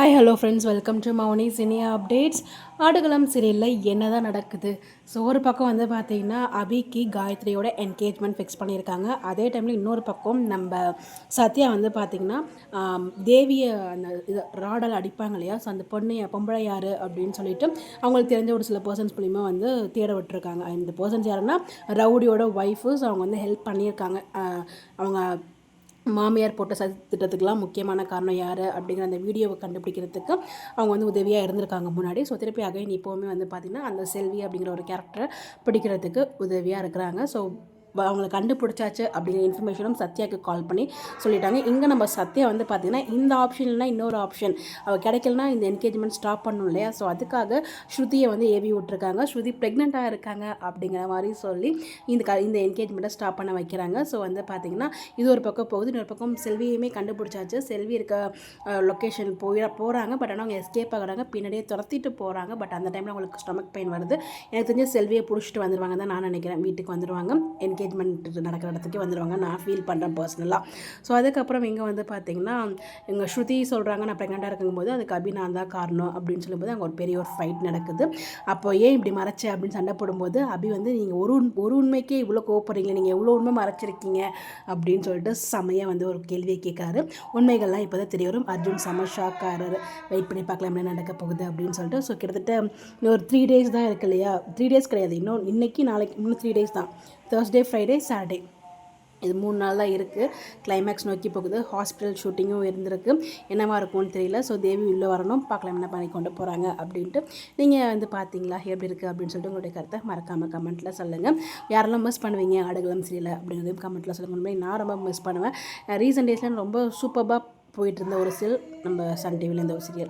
Hi hello friends, welcome to மௌனி சினியா updates. Aadukalam சீரியலில் என்ன தான் நடக்குது? ஸோ ஒரு பக்கம் வந்து பார்த்திங்கன்னா அபிக்கு காயத்ரியோட என்கேஜ்மெண்ட் ஃபிக்ஸ் பண்ணியிருக்காங்க. அதே டைமில் இன்னொரு பக்கம் நம்ம சத்யா வந்து பார்த்திங்கன்னா தேவியை அந்த இது ராடால் அடிப்பாங்க இல்லையா, ஸோ அந்த பொம்பளை யார் அப்படின்னு சொல்லிட்டு அவங்களுக்கு தெரிஞ்ச ஒரு சில பர்சன்ஸ் மூலிமா வந்து தேட விட்டுருக்காங்க. இந்த பர்சன்ஸ் யாருன்னா ரவுடியோட ஒய்ஃபு. ஸோ அவங்க வந்து ஹெல்ப் பண்ணியிருக்காங்க. அவங்க மாமியார் போட்ட சதி திட்டத்துக்கெலாம் முக்கியமான காரணம் யார் அப்படிங்கிற அந்த வீடியோவை கண்டுபிடிக்கிறதுக்கு அவங்க வந்து உதவியாக இருந்திருக்காங்க முன்னாடி. ஸோ திருப்பி அகைன் இப்போவுமே வந்து பார்த்திங்கன்னா அந்த செல்வி அப்படிங்கிற ஒரு கேரக்டரை பிடிக்கிறதுக்கு உதவியாக இருக்கிறாங்க. ஸோ அவங்கள கண்டுபிடிச்சாச்சு அப்படிங்கிற இன்ஃபர்மேஷனும் சத்யாவுக்கு கால் பண்ணி சொல்லிட்டாங்க. இங்கே நம்ம சத்யா வந்து பார்த்திங்கன்னா இந்த ஆப்ஷன் இல்லைனா இன்னொரு ஆப்ஷன் அவள் கிடைக்கலனா இந்த என்கேஜ்மெண்ட் ஸ்டாப் பண்ணணும் இல்லையா, ஸோ அதுக்காக ஸ்ருதியை வந்து ஏவி விட்டுருக்காங்க. ஸ்ருதி ப்ரெக்னெண்ட்டாக இருக்காங்க அப்படிங்கிற மாதிரி சொல்லி இந்த என்கேஜ்மெண்ட்டை ஸ்டாப் பண்ண வைக்கிறாங்க. ஸோ வந்து பார்த்திங்கன்னா இது ஒரு பக்கம் போகுது, இன்னொரு பக்கம் செல்வியுமே கண்டுபிடிச்சாச்சு. செல்வி இருக்க லொக்கேஷன் போகிறாங்க. பட் ஆனால் அவங்க எஸ்கேப் ஆகிறாங்க, பின்னாடியே துரத்திட்டு போகிறாங்க. பட் அந்த டைமில் அவங்களுக்கு ஸ்டொமக் பெயின் வருது. எனக்கு தெரிஞ்ச செல்வியை பிடிச்சிட்டு வந்துடுவாங்க தான் நான் நினைக்கிறேன். வீட்டுக்கு வந்துடுவாங்க, என்கேஜ்மெண்ட் நடக்கிற இடத்துக்கு வந்துடுவாங்க, நான் ஃபீல் பண்ணுறேன் பர்சனலாக. ஸோ அதுக்கப்புறம் இங்கே வந்து பார்த்திங்கன்னா எங்கள் ஸ்ருதி சொல்கிறாங்க நான் ப்ரெக்னெண்ட்டாக இருக்கும்போது அதுக்கு அபி நான் தான் காரணம் அப்படின்னு சொல்லும்போது அங்கே ஒரு பெரிய ஒரு ஃபைட் நடக்குது. அப்போ ஏன் இப்படி மறைச்ச அப்படின்னு சண்டை போடும்போது அபி வந்து நீங்கள் ஒரு உண்மைக்கே இவ்வளோ கோவப்படுறீங்க, நீங்கள் எவ்வளோ உண்மை மறைச்சிருக்கீங்க அப்படின்னு சொல்லிட்டு செமையாக வந்து ஒரு கேள்வியை கேட்குறாரு. உண்மைகள்லாம் இப்போ தான் தெரிய வரும். அர்ஜுன் செம ஷாக்காகிறாரு. வெயிட் பண்ணி பார்க்கலாம் என்ன நடக்க போகுது அப்படின்னு சொல்லிட்டு. ஸோ கிட்டத்தட்ட இன்னும் ஒரு 3 days தான் இருக்குது இல்லையா, 3 days கிடையாது, இன்னும் இன்றைக்கி நாளைக்கு இன்னும் 3 days தான். Thursday, Friday, Saturday, இது 3 நாள் தான் இருக்குது. கிளைமேக்ஸ் நோக்கி போகுது. ஹாஸ்பிட்டல் ஷூட்டிங்கும் இருந்திருக்கு. என்னவா இருக்கும்னு தெரியல. ஸோ தேவி உள்ளே வரணும், பார்க்கலாம் என்ன பண்ணி கொண்டு போகிறாங்க அப்படின்ட்டு. நீங்கள் வந்து பார்த்தீங்களா எப்படி இருக்குது அப்படின்னு சொல்லிட்டு உங்களுடைய கருத்தை மறக்காமல் கமெண்ட்டில் சொல்லுங்கள். யாரெல்லாம் மிஸ் பண்ணுவீங்க ஆடுகளம் சீரியலை அப்படிங்கிறதையும் கமெண்ட்டில் சொல்லுங்கள். நான் ரொம்ப மிஸ் பண்ணுவேன். ரீசெண்ட் டேஸில் ரொம்ப சூப்பராக போயிட்டு இருந்த ஒரு சீரியல் நம்ம சன் டிவியில் இந்த ஒரு சீரியல்.